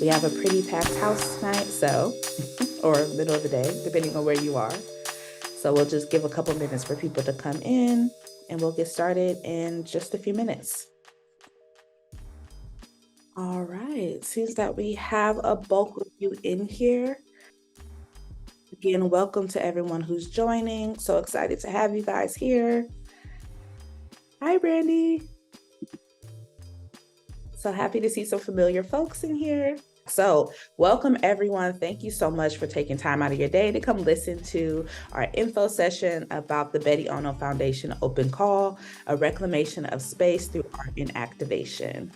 We have a pretty packed house tonight, so, or middle of the day, depending on where you are. So we'll just give a couple minutes for people to come in and we'll get started in just a few minutes. All right, seems that we have a bulk of you in here. Again, welcome to everyone who's joining. So excited to have you guys here. Hi, Brandy. So happy to see some familiar folks in here. So welcome everyone. Thank you so much for taking time out of your day to come listen to our info session about the Betti Ono Foundation Open Call, a reclamation of space through art and activation.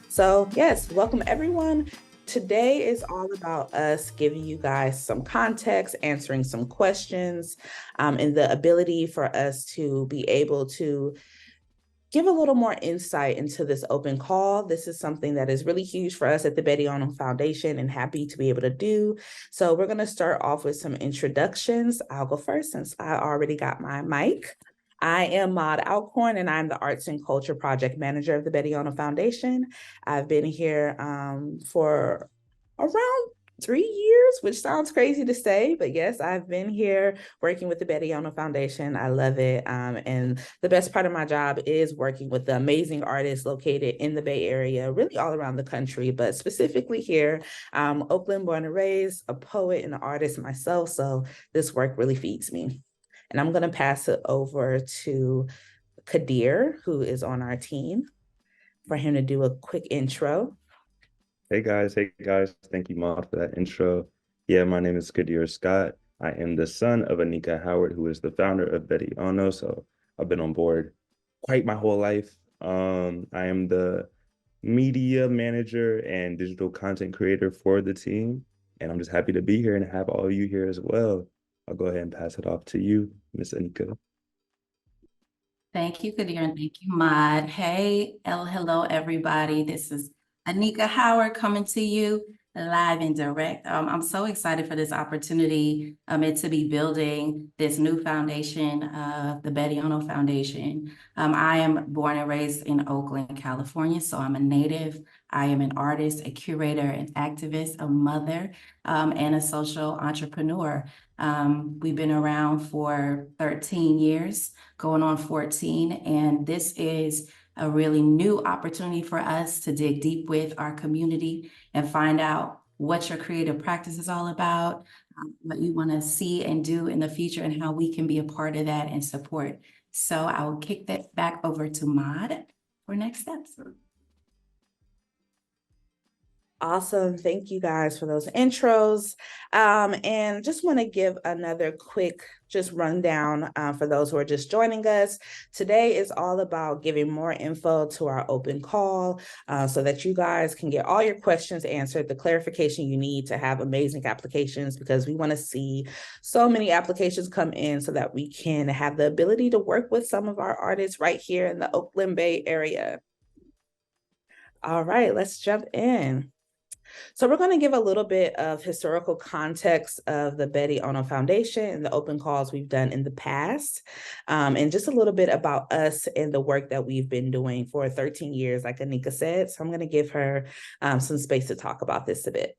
So yes, welcome everyone. Today is all about us giving you guys some context, answering some questions, and the ability for us to be able to give a little more insight into this open call. This is something that is really huge for us at the Betti Ono Foundation and happy to be able to do. So we're going to start off with some introductions. I'll go first since I already got my mic. I am Maud Alcorn, and I'm the Arts and Culture Project Manager of the Betti Ono Foundation. I've been here for around 3 years, which sounds crazy to say, but yes, I've been here working with the Betti Ono Foundation. I love it. And the best part of my job is working with the amazing artists located in the Bay Area, really all around the country, but specifically here. Oakland, born and raised, a poet and an artist myself, so this work really feeds me. And I'm going to pass it over to Kadir, who is on our team, for him to do a quick intro. Hey guys, thank you, Maud, for that intro. Yeah, my name is Kadir Scott. I am the son of Anika Howard, who is the founder of Betti Ono. So I've been on board quite my whole life. I am the media manager and digital content creator for the team. And I'm just happy to be here and have all of you here as well. I'll go ahead and pass it off to you, Miss Anika. Thank you, Kadir, and thank you, Maud. Hey, hello, everybody. This is Anika Howard coming to you live and direct. I'm so excited for this opportunity to be building this new foundation, the Betti Ono Foundation. I am born and raised in Oakland, California, so I'm a native. I am an artist, a curator, an activist, a mother, and a social entrepreneur. We've been around for 13 years, going on 14, and this is a really new opportunity for us to dig deep with our community and find out what your creative practice is all about, what you want to see and do in the future, and how we can be a part of that and support. So I will kick that back over to Maud for next steps. Awesome. Thank you guys for those intros. And just want to give another quick just rundown for those who are just joining us. Today is all about giving more info to our open call so that you guys can get all your questions answered, the clarification you need to have amazing applications, because we want to see so many applications come in so that we can have the ability to work with some of our artists right here in the Oakland Bay area. All right, let's jump in. So we're going to give a little bit of historical context of the Betti Ono Foundation and the open calls we've done in the past, and just a little bit about us and the work that we've been doing for 13 years, like Anika said. So I'm going to give her some space to talk about this a bit.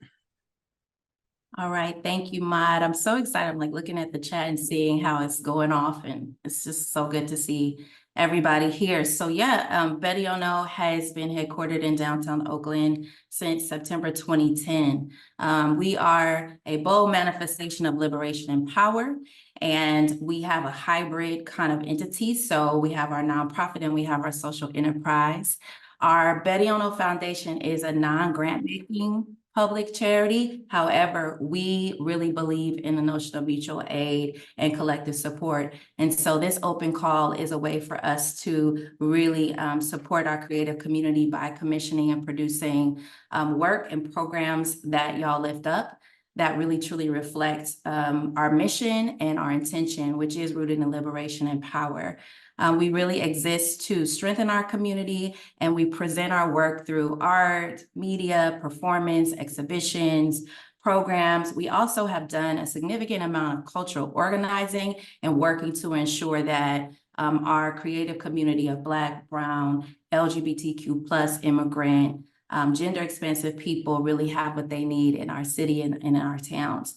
All right, thank you, Maud. I'm so excited. I'm like looking at the chat and seeing how it's going off, and it's just so good to see everybody here. So yeah, Betti Ono has been headquartered in downtown Oakland since September 2010. We are a bold manifestation of liberation and power, and we have a hybrid kind of entity. So we have our nonprofit and we have our social enterprise. Our Betti Ono Foundation is a non-grant making public charity. However, we really believe in the notion of mutual aid and collective support. And so this open call is a way for us to really support our creative community by commissioning and producing work and programs that y'all lift up that really truly reflects our mission and our intention, which is rooted in liberation and power. We really exist to strengthen our community, and we present our work through art, media, performance, exhibitions, programs. We also have done a significant amount of cultural organizing and working to ensure that our creative community of Black, Brown, LGBTQ plus, immigrant, gender expansive people really have what they need in our city and in our towns.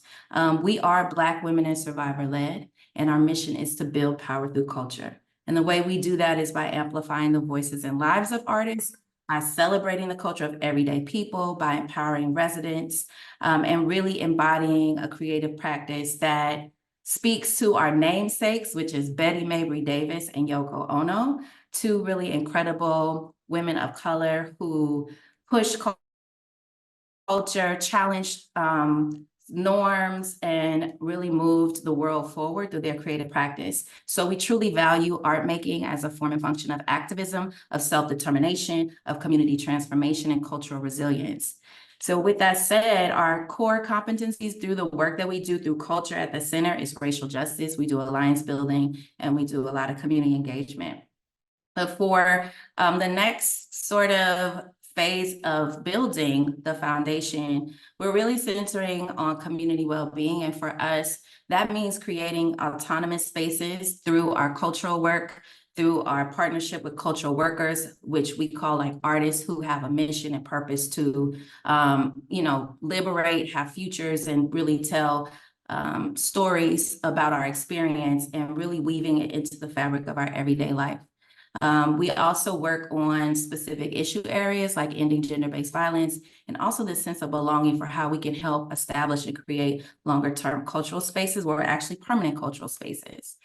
We are Black women and survivor led, and our mission is to build power through culture. And the way we do that is by amplifying the voices and lives of artists, by celebrating the culture of everyday people, by empowering residents, and really embodying a creative practice that speaks to our namesakes, which is Betty Mabry Davis and Yoko Ono, two really incredible women of color who pushed culture, challenged norms, and really moved the world forward through their creative practice. So we truly value art making as a form and function of activism, of self-determination, of community transformation, and cultural resilience. So with that said, our core competencies through the work that we do through culture at the center is racial justice. We do alliance building, and we do a lot of community engagement. But for the next sort of phase of building the foundation, we're really centering on community well-being. And for us, that means creating autonomous spaces through our cultural work, through our partnership with cultural workers, which we call like artists who have a mission and purpose to, liberate, have futures, and really tell stories about our experience and really weaving it into the fabric of our everyday life. We also work on specific issue areas like ending gender-based violence, and also this sense of belonging for how we can help establish and create longer-term cultural spaces where we're actually permanent cultural spaces.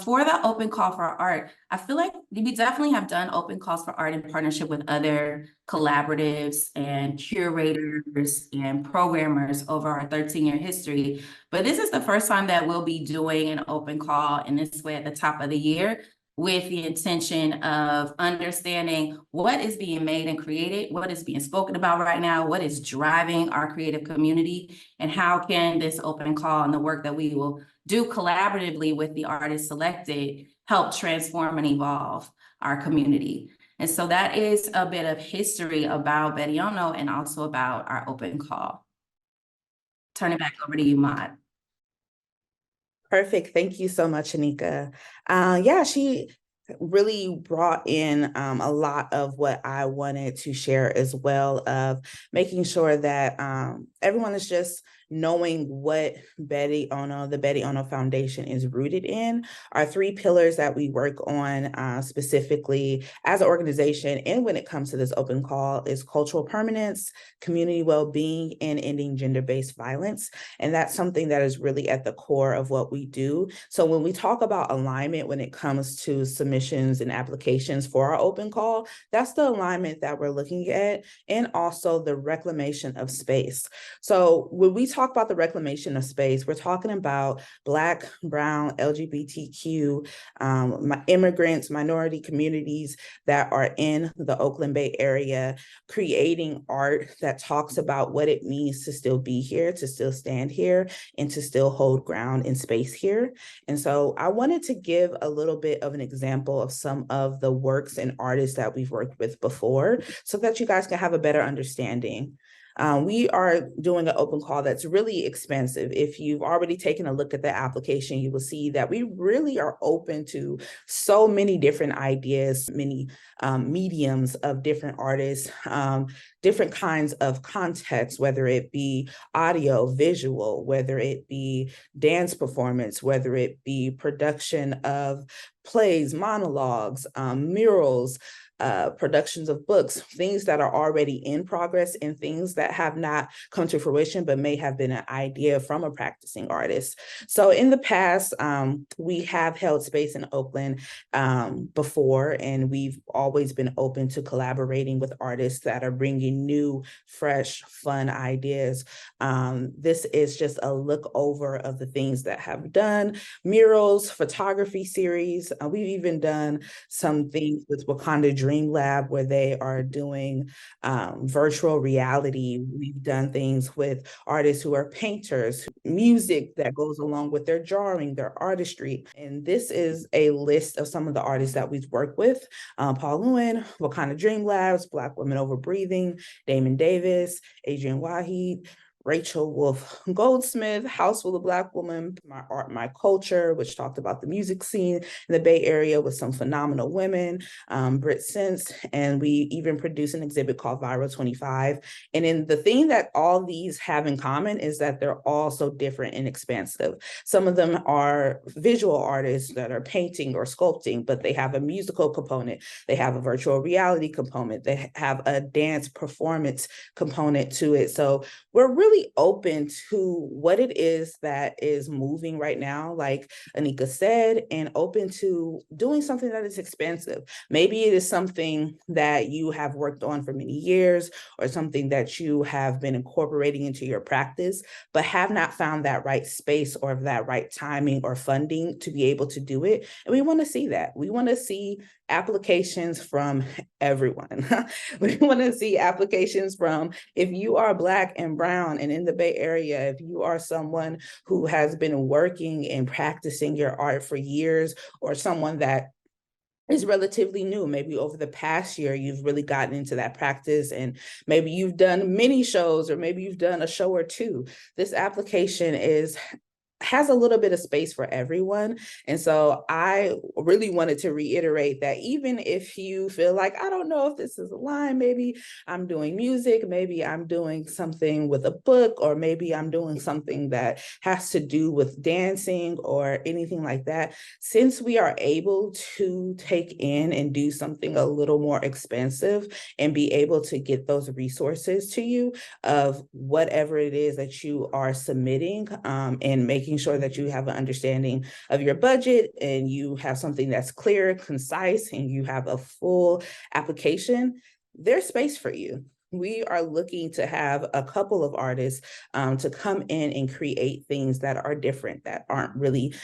For the open call for art, I feel like we definitely have done open calls for art in partnership with other collaboratives and curators and programmers over our 13-year history. But this is the first time that we'll be doing an open call in this way at the top of the year, with the intention of understanding what is being made and created, what is being spoken about right now, what is driving our creative community, and how can this open call and the work that we will do collaboratively with the artists selected help transform and evolve our community. And so that is a bit of history about Betti Ono and also about our open call. Turn it back over to you, Maude. Perfect. Thank you so much, Anika. Yeah, she really brought in a lot of what I wanted to share as well, of making sure that everyone is just knowing what Betti Ono, the Betti Ono Foundation, is rooted in. Our three pillars that we work on specifically as an organization, and when it comes to this open call, is cultural permanence, community well-being, and ending gender-based violence. And that's something that is really at the core of what we do. So when we talk about alignment, when it comes to submissions and applications for our open call, that's the alignment that we're looking at, and also the reclamation of space. So when we talk about the reclamation of space, we're talking about Black, Brown, LGBTQ, immigrants, minority communities that are in the Oakland Bay area, creating art that talks about what it means to still be here, to still stand here, and to still hold ground in space here. And so I wanted to give a little bit of an example of some of the works and artists that we've worked with before, so that you guys can have a better understanding. We are doing an open call that's really expensive. If you've already taken a look at the application, you will see that we really are open to so many different ideas, many mediums of different artists, different kinds of contexts, whether it be audio, visual, whether it be dance performance, whether it be production of plays, monologues, murals, productions of books, things that are already in progress, and things that have not come to fruition but may have been an idea from a practicing artist. So in the past, we have held space in Oakland before, and we've always been open to collaborating with artists that are bringing new, fresh, fun ideas. This is just a look over of the things that have done: murals, photography series. We've even done some things with Wakanda Dream Lab, where they are doing virtual reality. We've done things with artists who are painters, music that goes along with their drawing, their artistry. And this is a list of some of the artists that we've worked with: Paul Lewin, Wakanda Dream Labs, Black Women Over Breathing, Damon Davis, Adrian Waheed, Rachel Wolf Goldsmith, House Full of Black Women, My Art, My Culture, which talked about the music scene in the Bay Area with some phenomenal women, Brit Sense, and we even produced an exhibit called Viral 25. And in the thing that all these have in common is that they're all so different and expansive. Some of them are visual artists that are painting or sculpting, but they have a musical component. They have a virtual reality component. They have a dance performance component to it. So we're really open to what it is that is moving right now, like Anika said, and open to doing something that is expansive. Maybe it is something that you have worked on for many years or something that you have been incorporating into your practice, but have not found that right space or that right timing or funding to be able to do it. And we want to see that. We want to see applications from everyone. We want to see applications from, if you are Black and brown and in the Bay Area, if you are someone who has been working and practicing your art for years, or someone that is relatively new, maybe over the past year, you've really gotten into that practice and maybe you've done many shows or maybe you've done a show or two. This application has a little bit of space for everyone. And so I really wanted to reiterate that even if you feel like, I don't know if this is a line, maybe I'm doing music, maybe I'm doing something with a book, or maybe I'm doing something that has to do with dancing or anything like that. Since we are able to take in and do something a little more expensive and be able to get those resources to you of whatever it is that you are submitting, and making sure that you have an understanding of your budget and you have something that's clear, concise, and you have a full application, there's space for you. We are looking to have a couple of artists to come in and create things that are different, that aren't really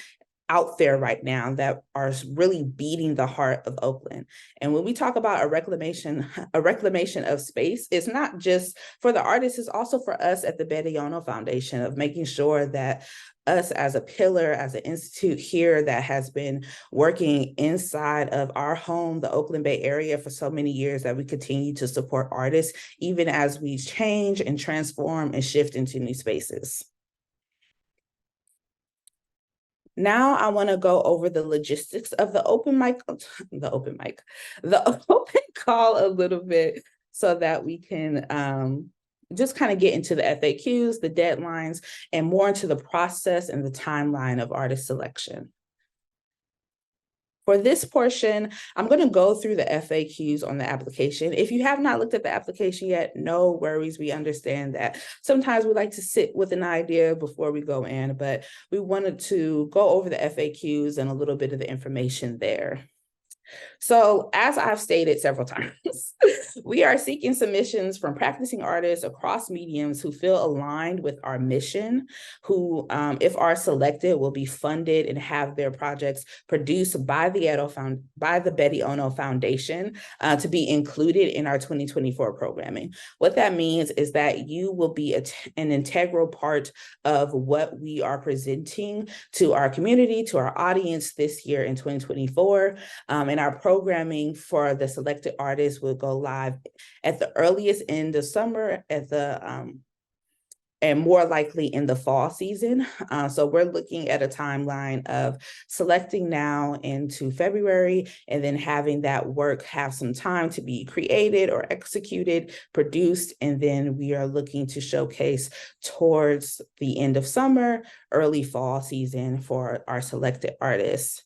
out there right now, that are really beating the heart of Oakland. And when we talk about a reclamation of space, it's not just for the artists, it's also for us at the Betti Ono Foundation, of making sure that us as a pillar, as an institute here that has been working inside of our home, the Oakland Bay Area, for so many years, that we continue to support artists, even as we change and transform and shift into new spaces. Now I want to go over the logistics of the open call a little bit, so that we can just kind of get into the FAQs, the deadlines, and more into the process and the timeline of artist selection. For this portion, I'm going to go through the FAQs on the application. If you have not looked at the application yet, no worries. We understand that sometimes we like to sit with an idea before we go in, but we wanted to go over the FAQs and a little bit of the information there. So, as I've stated several times, we are seeking submissions from practicing artists across mediums who feel aligned with our mission, who, if are selected, will be funded and have their projects produced by the Betti Ono Foundation to be included in our 2024 programming. What that means is that you will be an integral part of what we are presenting to our community, to our audience this year in 2024. And our programming for the selected artists will go live at the earliest end of summer, and more likely in the fall season. So we're looking at a timeline of selecting now into February, and then having that work have some time to be created or executed, produced, and then we are looking to showcase towards the end of summer, early fall season for our selected artists.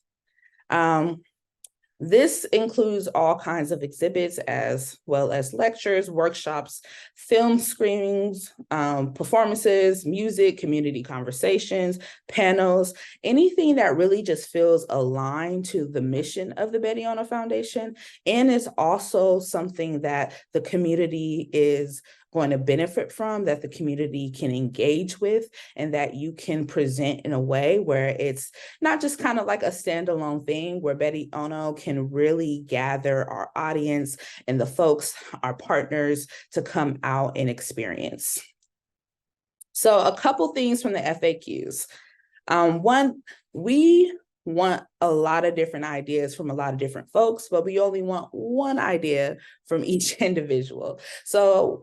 This includes all kinds of exhibits, as well as lectures, workshops, film screenings, performances, music, community conversations, panels, anything that really just feels aligned to the mission of the Betti Ono Foundation, and is also something that the community is going to benefit from, that the community can engage with, and that you can present in a way where it's not just kind of like a standalone thing, where Betti Ono can really gather our audience and the folks, our partners, to come out and experience. So a couple things from the FAQs. One, we want a lot of different ideas from a lot of different folks, but we only want one idea from each individual. So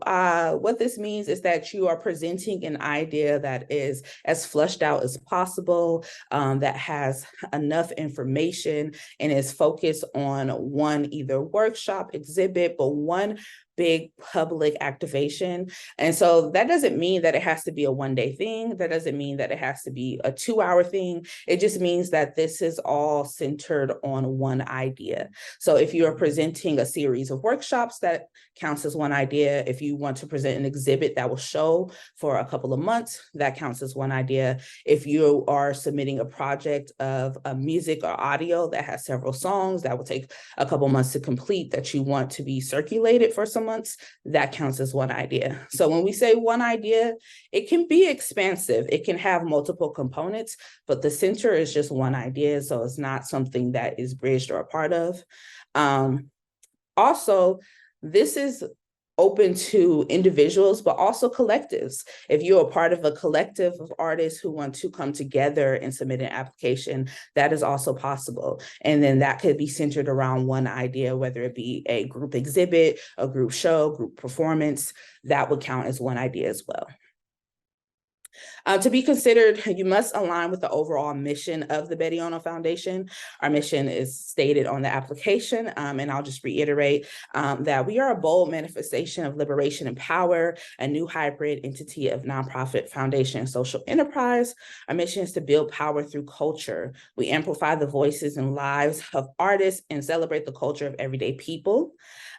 what this means is that you are presenting an idea that is as fleshed out as possible, that has enough information and is focused on one either workshop, exhibit, but one big public activation. And so that doesn't mean that it has to be a one-day thing. That doesn't mean that it has to be a 2-hour thing. It just means that this is all centered on one idea. So if you are presenting a series of workshops, that counts as one idea. If you want to present an exhibit that will show for a couple of months, that counts as one idea. If you are submitting a project of a music or audio that has several songs that will take a couple months to complete, that you want to be circulated for some months, that counts as one idea. So when we say one idea, it can be expansive. It can have multiple components, but the center is just one idea. So it's not something that is bridged or a part of. Also, this is open to individuals, but also collectives. If you're a part of a collective of artists who want to come together and submit an application, that is also possible. And then that could be centered around one idea, whether it be a group exhibit, a group show, group performance, that would count as one idea as well. To be considered, you must align with the overall mission of the Betti Ono Foundation. Our mission is stated on the application, and I'll just reiterate that we are a bold manifestation of liberation and power, a new hybrid entity of nonprofit foundation and social enterprise. Our mission is to build power through culture. We amplify the voices and lives of artists and celebrate the culture of everyday people.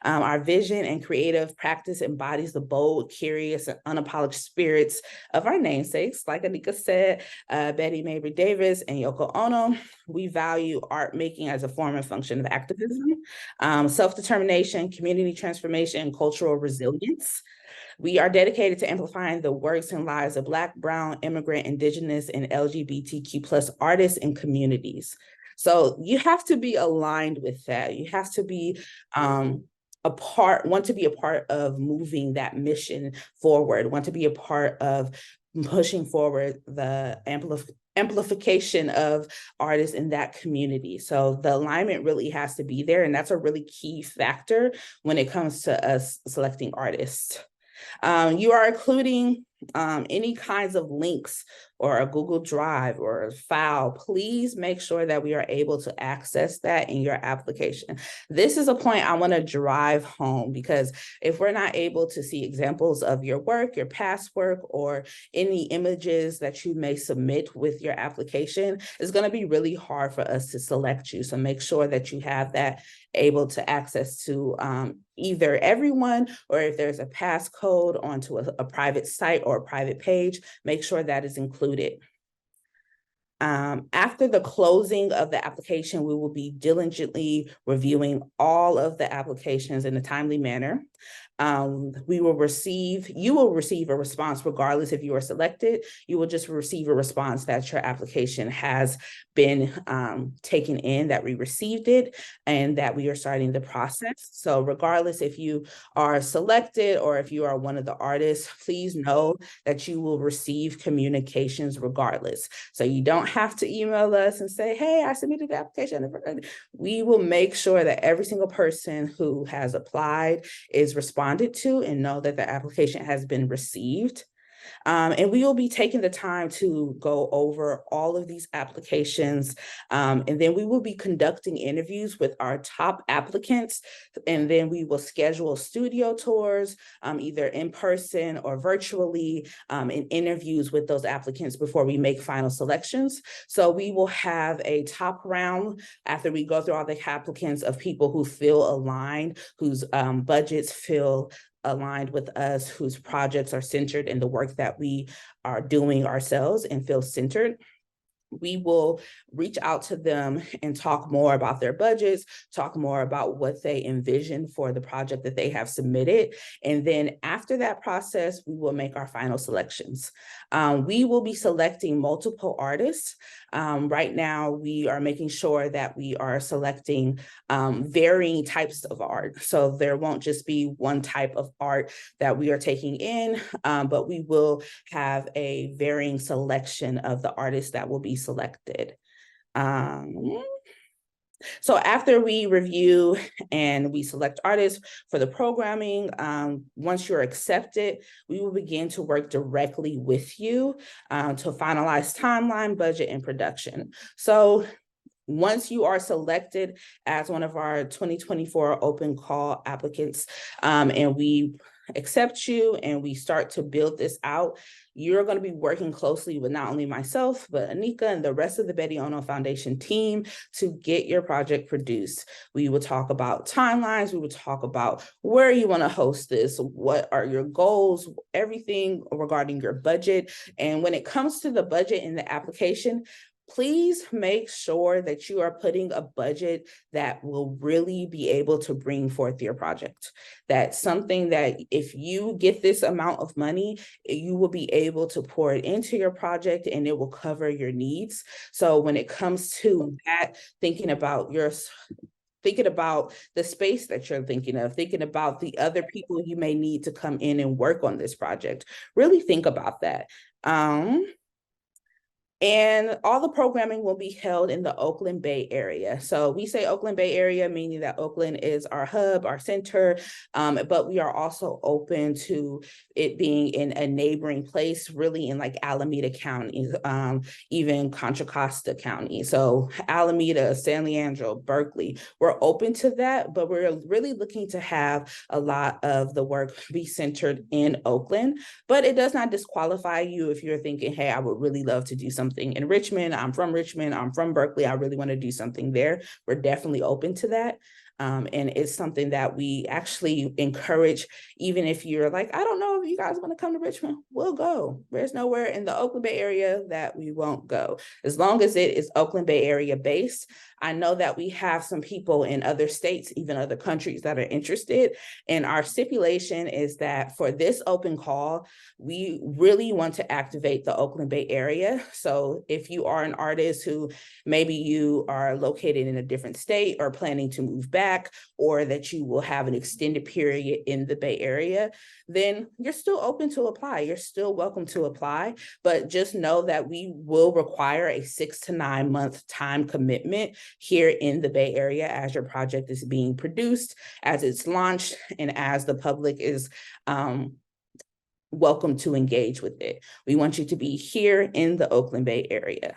Our vision and creative practice embodies the bold, curious, and unapologetic spirits of our namesakes, like Anika said, Betty Mabry Davis and Yoko Ono. We value art making as a form and function of activism, self-determination, community transformation, and cultural resilience. We are dedicated to amplifying the works and lives of Black, Brown, Immigrant, Indigenous, and LGBTQ+ artists and communities. So you have to be aligned with that. You have to be want to be a part of moving that mission forward, want to be a part of pushing forward the amplification of artists in that community. So the alignment really has to be there. And that's a really key factor when it comes to us selecting artists. You are including any kinds of links or a Google Drive or a file. Please make sure that we are able to access that in your application. This is a point I want to drive home, because if we're not able to see examples of your work, your past work, or any images that you may submit with your application, it's going to be really hard for us to select you. So make sure that you have that able to access to either everyone, or if there's a passcode onto a private site or a private page, make sure that is included. After the closing of the application, we will be diligently reviewing all of the applications in a timely manner. You will receive a response regardless if you are selected. You will just receive a response that your application has been taken in, that we received it, and that we are starting the process. So regardless if you are selected or if you are one of the artists, please know that you will receive communications regardless. So you don't have to email us and say, hey, I submitted the application. We will make sure that every single person who has applied is responded to and know that the application has been received. And we will be taking the time to go over all of these applications. And then we will be conducting interviews with our top applicants. And then we will schedule studio tours, either in person or virtually, and interviews with those applicants before we make final selections. So we will have a top round after we go through all the applicants of people who feel aligned, whose budgets feel aligned with us, whose projects are centered in the work that we are doing ourselves and feel centered. We will reach out to them and talk more about their budgets, talk more about what they envision for the project that they have submitted. And then after that process, we will make our final selections. We will be selecting multiple artists. Right now, we are making sure that we are selecting varying types of art. So there won't just be one type of art that we are taking in, but we will have a varying selection of the artists that will be selected. So after we review and we select artists for the programming, once you're accepted, we will begin to work directly with you to finalize timeline, budget, and production. So once you are selected as one of our 2024 open call applicants, and we accept you and we start to build this out, you're going to be working closely with not only myself, but Anika and the rest of the Betti Ono Foundation team to get your project produced. We will talk about timelines. We will talk about where you want to host this, what are your goals, everything regarding your budget. And when it comes to the budget in the application, please make sure that you are putting a budget that will really be able to bring forth your project. That's something that if you get this amount of money, you will be able to pour it into your project and it will cover your needs. So when it comes to that, thinking about the space that you're thinking of, thinking about the other people you may need to come in and work on this project, really think about that. And all the programming will be held in the Oakland Bay area. So we say Oakland Bay area, meaning that Oakland is our hub, our center, but we are also open to it being in a neighboring place, really in like Alameda County, even Contra Costa County. So Alameda, San Leandro, Berkeley, we're open to that, but we're really looking to have a lot of the work be centered in Oakland. But it does not disqualify you if you're thinking, hey, I would really love to do something in Richmond. I'm from Richmond. I'm from Berkeley. I really want to do something there. We're definitely open to that. And it's something that we actually encourage, even if you're like, I don't know if you guys want to come to Richmond, we'll go. There's nowhere in the Oakland Bay area that we won't go. As long as it is Oakland Bay area based. I know that we have some people in other states, even other countries that are interested. And our stipulation is that for this open call, we really want to activate the Oakland Bay area. So if you are an artist who maybe you are located in a different state or planning to move back, or that you will have an extended period in the Bay Area, then you're still open to apply. You're still welcome to apply, but just know that we will require a 6 to 9 month time commitment here in the Bay Area as your project is being produced, as it's launched, and as the public is welcome to engage with it. We want you to be here in the Oakland Bay area.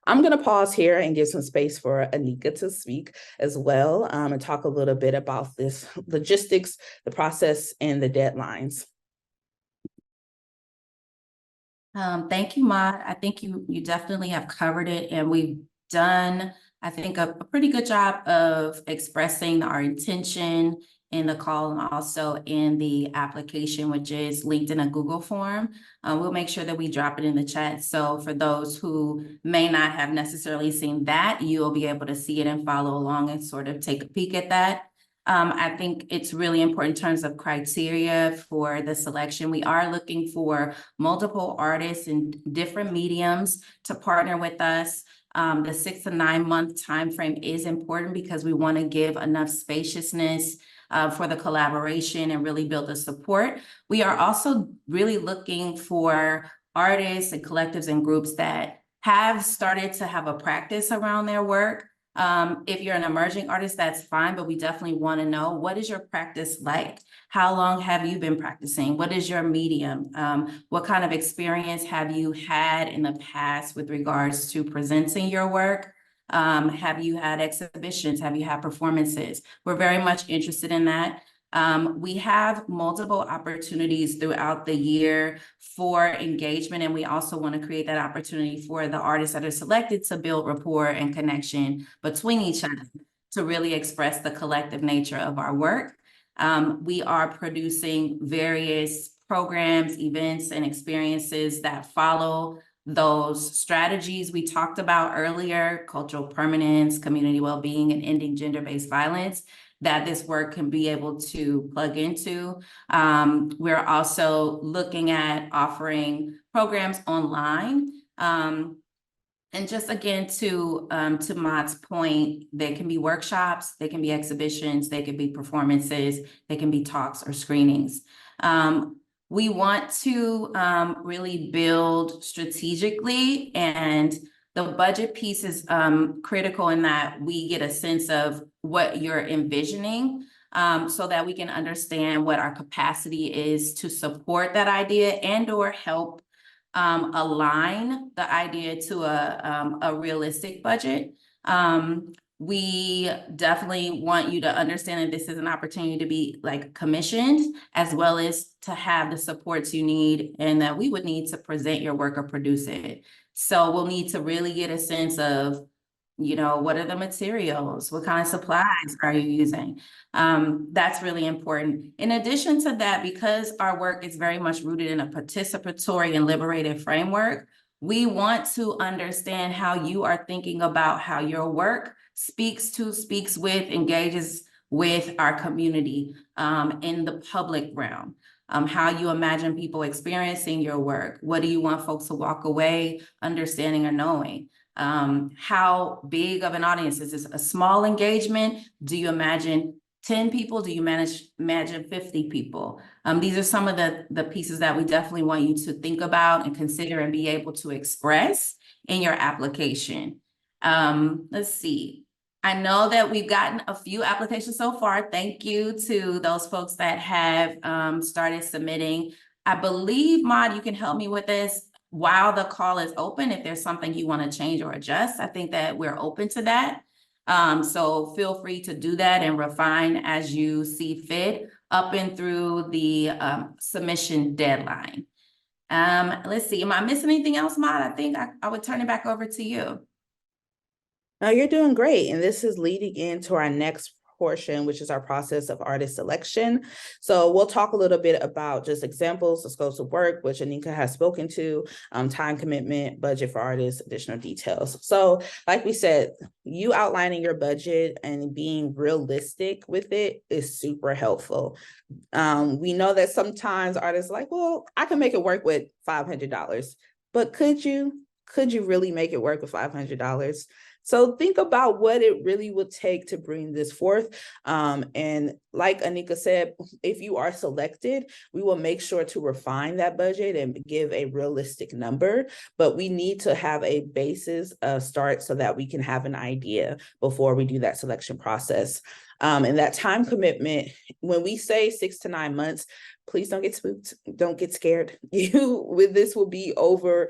I'm going to pause here and give some space for Anika to speak as well, and talk a little bit about this logistics, the process, and the deadlines. Thank you, Maude. I think you definitely have covered it, and we've done, I think, a pretty good job of expressing our intention in the call and also in the application, which is linked in a Google form. We'll make sure that we drop it in the chat. So for those who may not have necessarily seen that, you'll be able to see it and follow along and sort of take a peek at that. I think it's really important in terms of criteria for the selection. We are looking for multiple artists in different mediums to partner with us. The 6 to 9 month timeframe is important because we want to give enough spaciousness for the collaboration and really build the support. We are also really looking for artists and collectives and groups that have started to have a practice around their work. If you're an emerging artist, that's fine, but we definitely want to know, what is your practice like? How long have you been practicing? What is your medium? What kind of experience have you had in the past with regards to presenting your work? Have you had exhibitions? Have you had performances? We're very much interested in that. We have multiple opportunities throughout the year for engagement, and we also want to create that opportunity for the artists that are selected to build rapport and connection between each other to really express the collective nature of our work. We are producing various programs, events, and experiences that follow those strategies we talked about earlier: cultural permanence, community well-being, and ending gender-based violence, that this work can be able to plug into. We're also looking at offering programs online. And just again, to Maud's point, there can be workshops, they can be exhibitions, they can be performances, they can be talks or screenings. We want to really build strategically and The budget piece is critical in that we get a sense of what you're envisioning, so that we can understand what our capacity is to support that idea and or help align the idea to a realistic budget. We definitely want you to understand that this is an opportunity to be like commissioned, as well as to have the supports you need and that we would need to present your work or produce it. So we'll need to really get a sense of, you know, what are the materials? What kind of supplies are you using? That's really important. In addition to that, because our work is very much rooted in a participatory and liberated framework, we want to understand how you are thinking about how your work speaks with, engages with our community in the public realm. How you imagine people experiencing your work. What do you want folks to walk away understanding or knowing? How big of an audience? Is this a small engagement? Do you imagine 10 people? Do you imagine 50 people? These are some of the pieces that we definitely want you to think about and consider and be able to express in your application. Let's see. I know that we've gotten a few applications so far. Thank you to those folks that have started submitting. I believe, Maud, you can help me with this while the call is open. If there's something you want to change or adjust, I think that we're open to that. So feel free to do that and refine as you see fit up and through the submission deadline. Let's see, am I missing anything else, Maud? I think I would turn it back over to you. No, you're doing great. And this is leading into our next portion, which is our process of artist selection. So we'll talk a little bit about just examples, the scopes of work, which Anika has spoken to, time commitment, budget for artists, additional details. So like we said, you outlining your budget and being realistic with it is super helpful. We know that sometimes artists are like, well, I can make it work with $500, but could you really make it work with $500? So think about what it really would take to bring this forth. And like Anika said, if you are selected, we will make sure to refine that budget and give a realistic number, but we need to have a basis start so that we can have an idea before we do that selection process. And that time commitment, when we say 6 to 9 months, please don't get spooked. Don't get scared. This will be over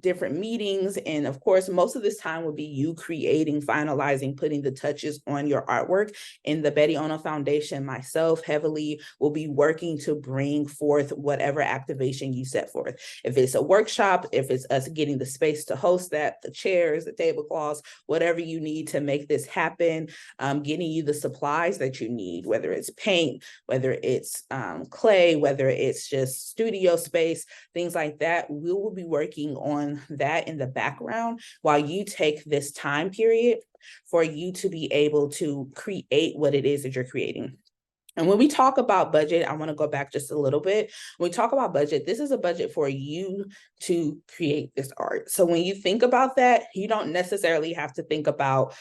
different meetings. And of course, most of this time will be you creating, finalizing, putting the touches on your artwork. In the Betti Ono Foundation, myself heavily will be working to bring forth whatever activation you set forth. If it's a workshop, if it's us getting the space to host that, the chairs, the tablecloths, whatever you need to make this happen, getting you the supplies that you need, whether it's paint, whether it's clay, whether it's just studio space, things like that. We will be working on that in the background while you take this time period for you to be able to create what it is that you're creating. And when we talk about budget, I want to go back just a little bit. When we talk about budget, this is a budget for you to create this art. So when you think about that, you don't necessarily have to think about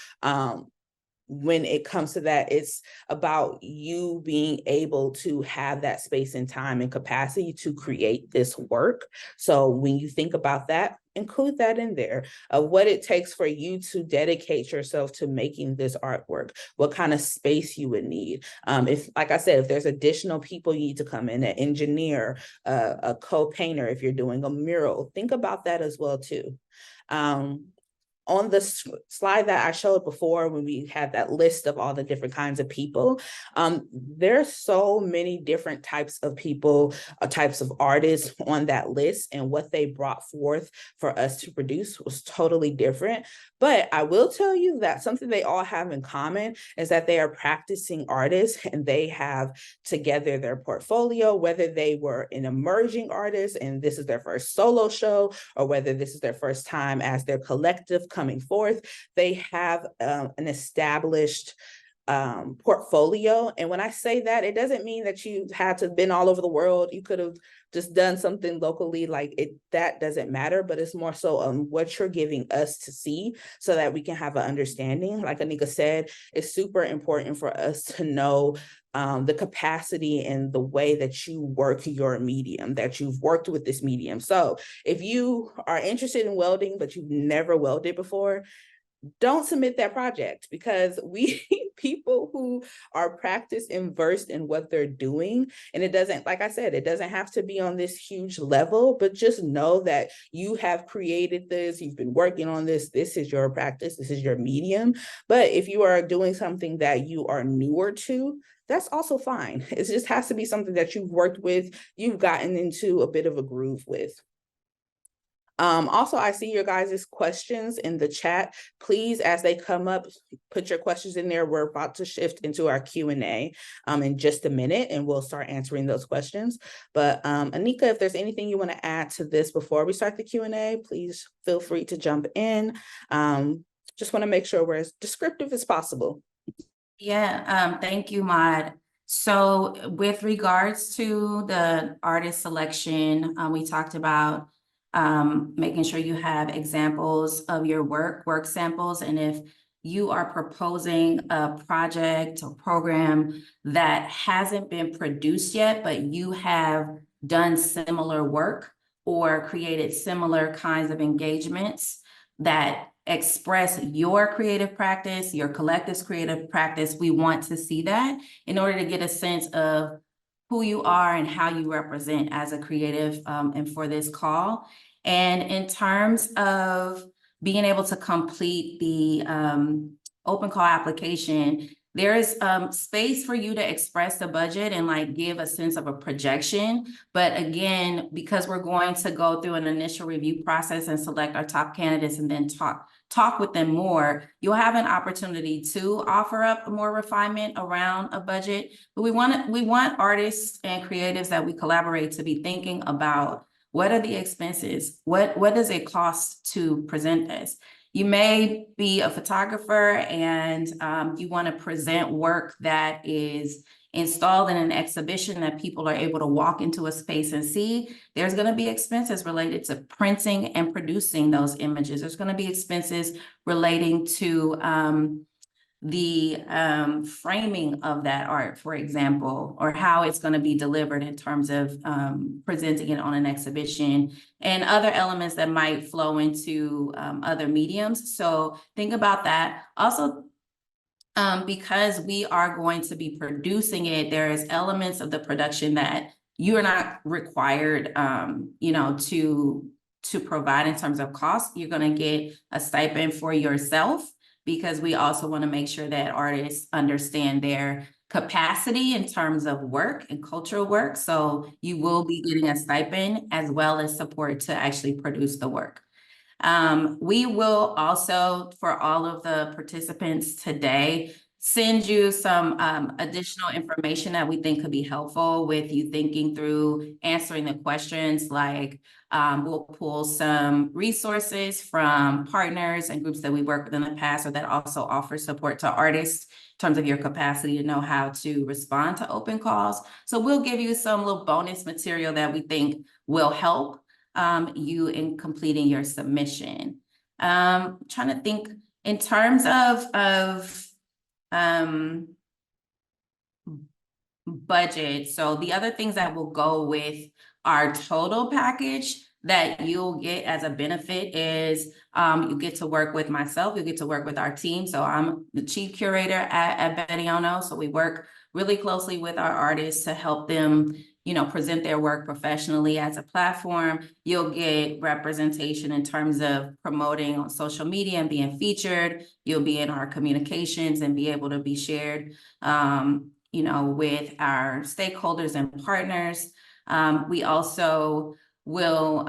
when it comes to that, it's about you being able to have that space and time and capacity to create this work. So when you think about that, include that in there of what it takes for you to dedicate yourself to making this artwork, what kind of space you would need. If, like I said, if there's additional people you need to come in, an engineer, a co-painter, if you're doing a mural, think about that as well too. On the slide that I showed before, when we had that list of all the different kinds of people, there's so many different types of people, types of artists on that list, and what they brought forth for us to produce was totally different. But I will tell you that something they all have in common is that they are practicing artists, and they have together their portfolio, whether they were an emerging artist and this is their first solo show, or whether this is their first time as their collective coming forth. They have an established portfolio. And when I say that, it doesn't mean that you had to have been all over the world. You could have just done something locally, like that doesn't matter, but it's more so what you're giving us to see so that we can have an understanding. Like Anika said, it's super important for us to know the capacity and the way that you work your medium, that you've worked with this medium. So if you are interested in welding, but you've never welded before, don't submit that project, because we people who are practiced and versed in what they're doing, and it doesn't, like I said, it doesn't have to be on this huge level, but just know that you have created this, you've been working on this is your practice, this is your medium. But if you are doing something that you are newer to, that's also fine. It just has to be something that you've worked with, you've gotten into a bit of a groove with. Also, I see your guys' questions in the chat. Please, as they come up, put your questions in there. We're about to shift into our Q&A in just a minute, and we'll start answering those questions. But Anika, if there's anything you want to add to this before we start the Q&A, please feel free to jump in. Just want to make sure we're as descriptive as possible. Yeah, thank you, Maud. So with regards to the artist selection, we talked about making sure you have examples of your work samples. And if you are proposing a project or program that hasn't been produced yet, but you have done similar work or created similar kinds of engagements that express your creative practice, your collective's creative practice, we want to see that in order to get a sense of who you are and how you represent as a creative and for this call. And in terms of being able to complete the open call application, there is space for you to express the budget and like give a sense of a projection. But again, because we're going to go through an initial review process and select our top candidates and then talk with them more, you'll have an opportunity to offer up more refinement around a budget. But we want artists and creatives that we collaborate to be thinking about, what are the expenses? What does it cost to present this? You may be a photographer and you want to present work that is installed in an exhibition that people are able to walk into a space and see. There's going to be expenses related to printing and producing those images. There's going to be expenses relating to the framing of that art, for example, or how it's going to be delivered in terms of presenting it on an exhibition and other elements that might flow into other mediums. So think about that. Also, because we are going to be producing it, there is elements of the production that you are not required, to provide in terms of cost. You're going to get a stipend for yourself, because we also want to make sure that artists understand their capacity in terms of work and cultural work. So you will be getting a stipend as well as support to actually produce the work. We will also, for all of the participants today, send you some additional information that we think could be helpful with you thinking through answering the questions. Like we'll pull some resources from partners and groups that we worked with in the past, or that also offer support to artists in terms of your capacity to know how to respond to open calls. So we'll give you some little bonus material that we think will help you in completing your submission. Trying to think in terms of budget. So the other things that will go with our total package that you'll get as a benefit is you get to work with myself, you get to work with our team. So I'm the chief curator at Betti Ono. So we work really closely with our artists to help them, present their work professionally as a platform. You'll get representation in terms of promoting on social media and being featured. You'll be in our communications and be able to be shared, with our stakeholders and partners. We also will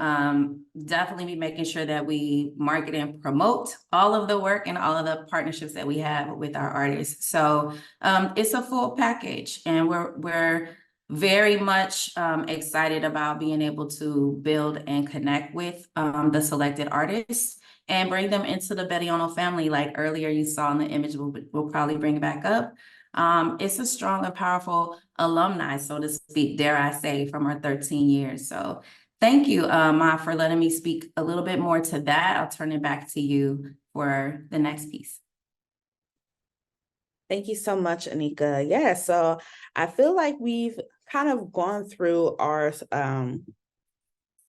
definitely be making sure that we market and promote all of the work and all of the partnerships that we have with our artists. So it's a full package, and we're very much excited about being able to build and connect with the selected artists. and bring them into the Betti Ono family. Like earlier you saw in the image, we'll probably bring it back up. It's a strong and powerful alumni, so to speak, dare I say, from our 13 years. So thank you, Ma, for letting me speak a little bit more to that. I'll turn it back to you for the next piece. Thank you so much, Anika. Yeah, so I feel like we've kind of gone through our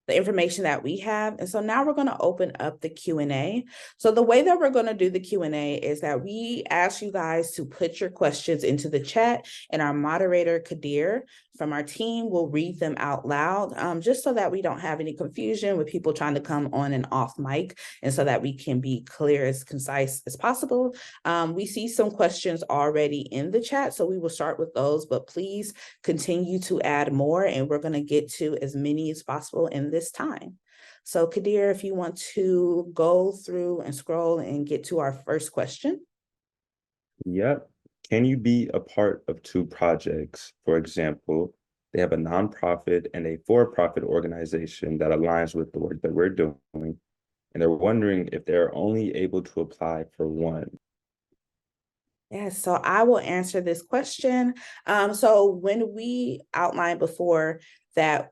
the information that we have. And so now we're going to open up the Q&A. So the way that we're going to do the Q&A is that we ask you guys to put your questions into the chat, and our moderator, Kadir, from our team will read them out loud, just so that we don't have any confusion with people trying to come on and off mic, and so that we can be clear, as concise as possible. We see some questions already in the chat, so we will start with those, but please continue to add more, and we're going to get to as many as possible in this time. So Kadir, if you want to go through and scroll and get to our first question. Yep. Can you be a part of two projects? For example, they have a nonprofit and a for-profit organization that aligns with the work that we're doing, and they're wondering if they're only able to apply for one. Yeah, so I will answer this question. So when we outlined before that,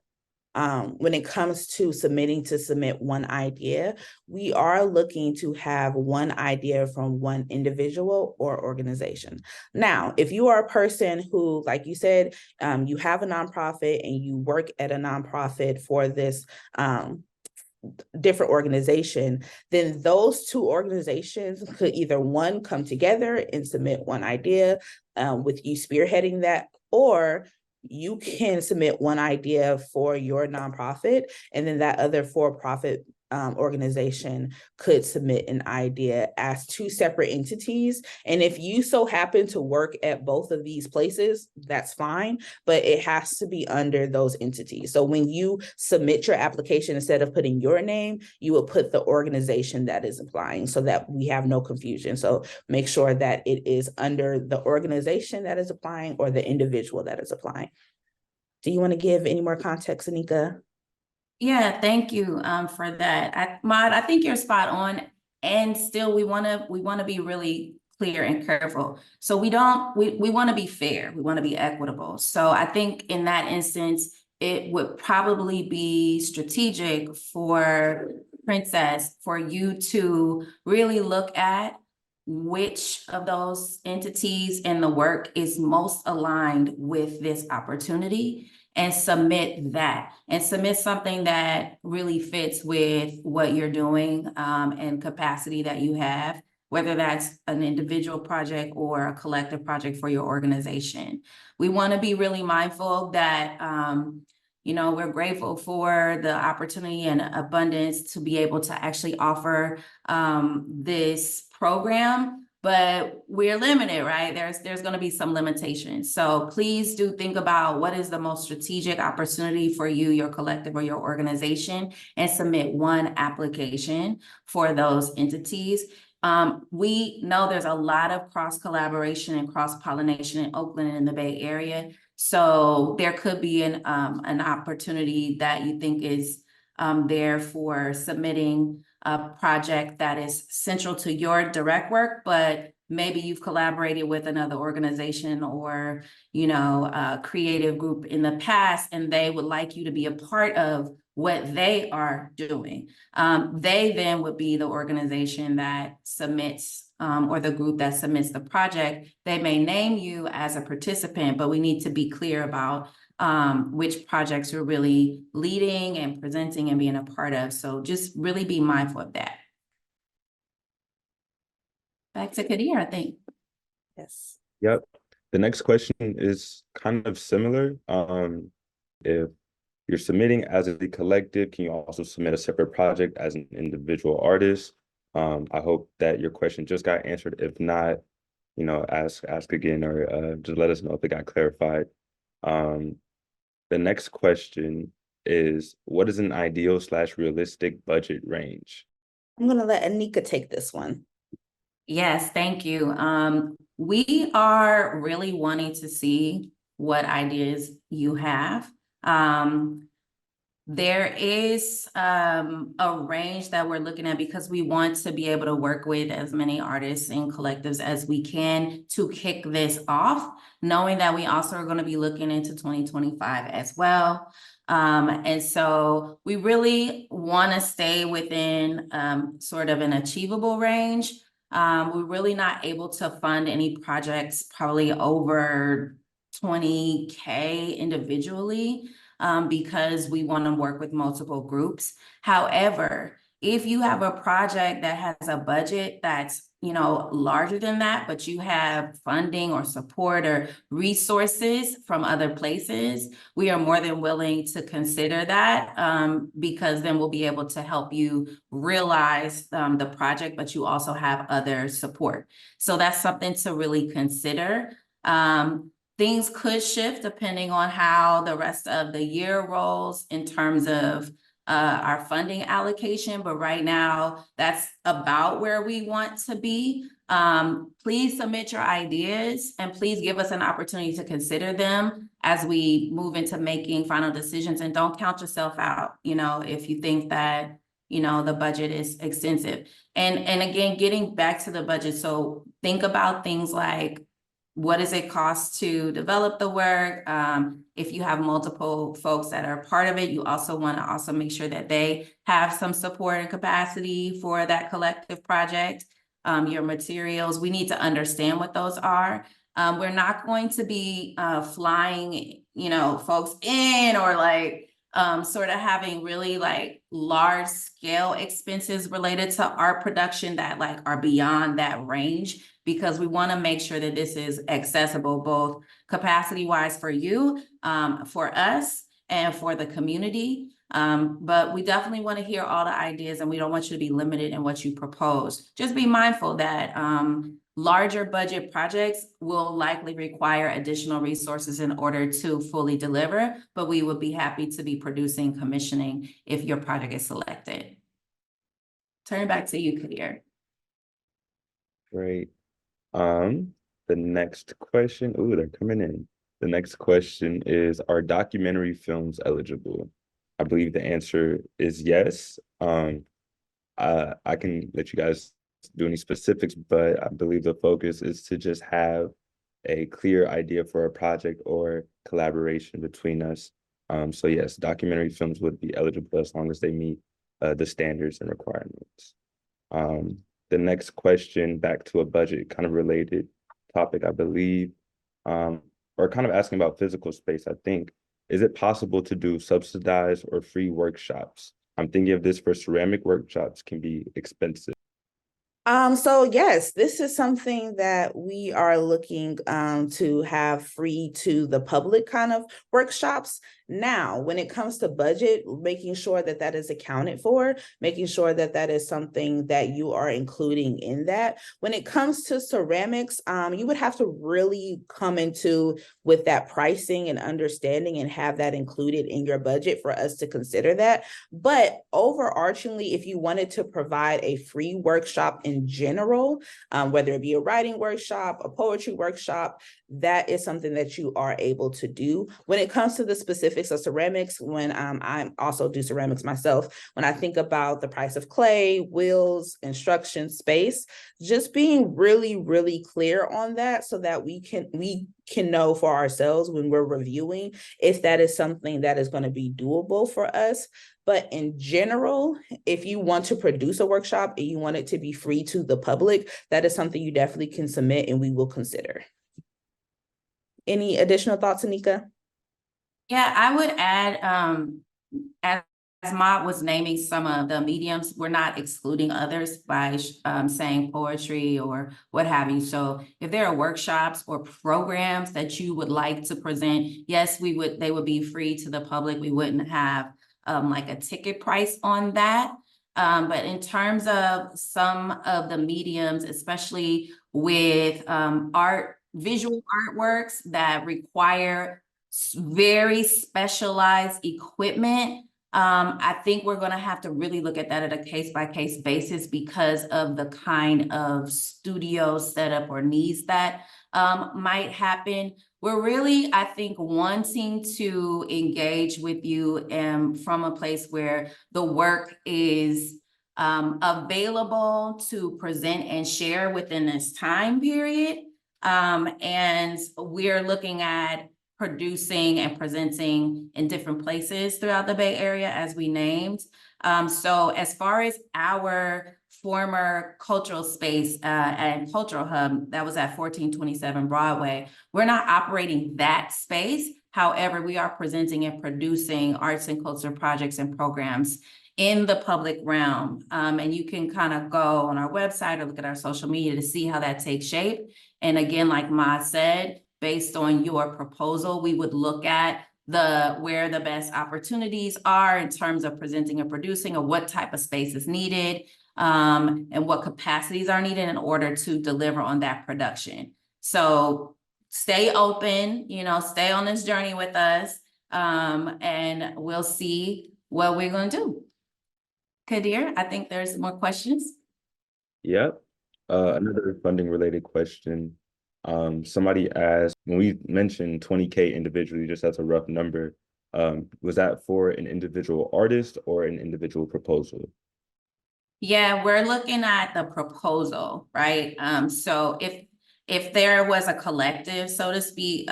when it comes to submit one idea, we are looking to have one idea from one individual or organization. Now, if you are a person who, like you said, you have a nonprofit and you work at a nonprofit for this different organization, then those two organizations could either one, come together and submit one idea with you spearheading that, or you can submit one idea for your nonprofit, and then that other for-profit organization could submit an idea as two separate entities. And if you so happen to work at both of these places, that's fine, but it has to be under those entities. So when you submit your application, instead of putting your name, you will put the organization that is applying, so that we have no confusion. So make sure that it is under the organization that is applying or the individual that is applying. Do you want to give any more context, Anika? Yeah, thank you for that. Maud, I think you're spot on. And still we wanna be really clear and careful. So we wanna be fair, we wanna be equitable. So I think in that instance, it would probably be strategic for Princess for you to really look at which of those entities in the work is most aligned with this opportunity, and submit that, and submit something that really fits with what you're doing and capacity that you have, whether that's an individual project or a collective project for your organization. We want to be really mindful that we're grateful for the opportunity and abundance to be able to actually offer this program, but we're limited, right? There's going to be some limitations. So please do think about what is the most strategic opportunity for you, your collective, or your organization, and submit one application for those entities. We know there's a lot of cross-collaboration and cross-pollination in Oakland and in the Bay Area. So there could be an opportunity that you think is there for submitting a project that is central to your direct work, but maybe you've collaborated with another organization or, a creative group in the past, and they would like you to be a part of what they are doing. They then would be the organization that submits or the group that submits the project. They may name you as a participant, but we need to be clear about which projects you're really leading and presenting and being a part of. So just really be mindful of that. Back to Kadir, I think. Yes. Yep. The next question is kind of similar. If you're submitting as a collective, can you also submit a separate project as an individual artist? I hope that your question just got answered. If not, ask again, or just let us know if it got clarified. The next question is, what is an ideal / realistic budget range? I'm going to let Anika take this one. Yes, thank you. We are really wanting to see what ideas you have. There is a range that we're looking at because we want to be able to work with as many artists and collectives as we can to kick this off, knowing that we also are going to be looking into 2025 as well. And so we really want to stay within sort of an achievable range. We're really not able to fund any projects probably over 20K individually, because we want to work with multiple groups. However, if you have a project that has a budget that's, you know, larger than that, but you have funding or support or resources from other places, we are more than willing to consider that, because then we'll be able to help you realize the project, but you also have other support. So that's something to really consider. Things could shift depending on how the rest of the year rolls in terms of our funding allocation, but right now that's about where we want to be. Please submit your ideas and please give us an opportunity to consider them as we move into making final decisions, and don't count yourself out, you know, if you think that, you know, the budget is extensive. And again, getting back to the budget, so think about things like, what does it cost to develop the work? If you have multiple folks that are part of it, you also want to also make sure that they have some support and capacity for that collective project. Your materials, we need to understand what those are. We're not going to be flying, you know, folks in, or like sort of having really like large scale expenses related to art production that like are beyond that range, because we want to make sure that this is accessible both capacity wise for you, for us, and for the community. But we definitely want to hear all the ideas, and we don't want you to be limited in what you propose. Just be mindful that larger budget projects will likely require additional resources in order to fully deliver, but we would be happy to be producing, commissioning if your project is selected. Turn it back to you, Kadir. Great. The next question, ooh, they're coming in. The next question is, are documentary films eligible? I believe the answer is yes. I can let you guys do any specifics, but I believe the focus is to just have a clear idea for a project or collaboration between us. So yes, documentary films would be eligible as long as they meet the standards and requirements. The next question, back to a budget kind of related topic, I believe, or kind of asking about physical space, I think. Is it possible to do subsidized or free workshops? I'm thinking of this for ceramic workshops can be expensive. So yes, this is something that we are looking to have free to the public kind of workshops. Now, when it comes to budget, making sure that that is accounted for, making sure that that is something that you are including in that. When it comes to ceramics, you would have to really come into with that pricing and understanding and have that included in your budget for us to consider that. But overarchingly, if you wanted to provide a free workshop in general, whether it be a writing workshop, a poetry workshop, that is something that you are able to do. When it comes to the specifics of ceramics, when I also do ceramics myself, when I think about the price of clay, wheels, instruction, space, just being really, really clear on that so that we can know for ourselves when we're reviewing if that is something that is going to be doable for us. But in general, if you want to produce a workshop and you want it to be free to the public, that is something you definitely can submit and we will consider. Any additional thoughts, Anika? Yeah, I would add, as Maud was naming some of the mediums, we're not excluding others by saying poetry or what have you. So if there are workshops or programs that you would like to present, yes, they would be free to the public. We wouldn't have like a ticket price on that. But in terms of some of the mediums, especially with visual artworks that require very specialized equipment, I think we're going to have to really look at that at a case-by-case basis because of the kind of studio setup or needs that might happen. We're really, I think, wanting to engage with you from a place where the work is available to present and share within this time period. And we're looking at producing and presenting in different places throughout the Bay Area, as we named. So as far as our former cultural space and cultural hub that was at 1427 Broadway, we're not operating that space. However, we are presenting and producing arts and culture projects and programs in the public realm. And you can kind of go on our website or look at our social media to see how that takes shape. And again, like Ma said, based on your proposal, we would look at where the best opportunities are in terms of presenting and producing, or what type of space is needed, and what capacities are needed in order to deliver on that production. So stay open, stay on this journey with us, and we'll see what we're going to do. Kadir, I think there's more questions. Yep. Another funding related question. Somebody asked, when we mentioned 20K individually, just as a rough number, was that for an individual artist or an individual proposal? Yeah, we're looking at the proposal, right? So if there was a collective, so to speak,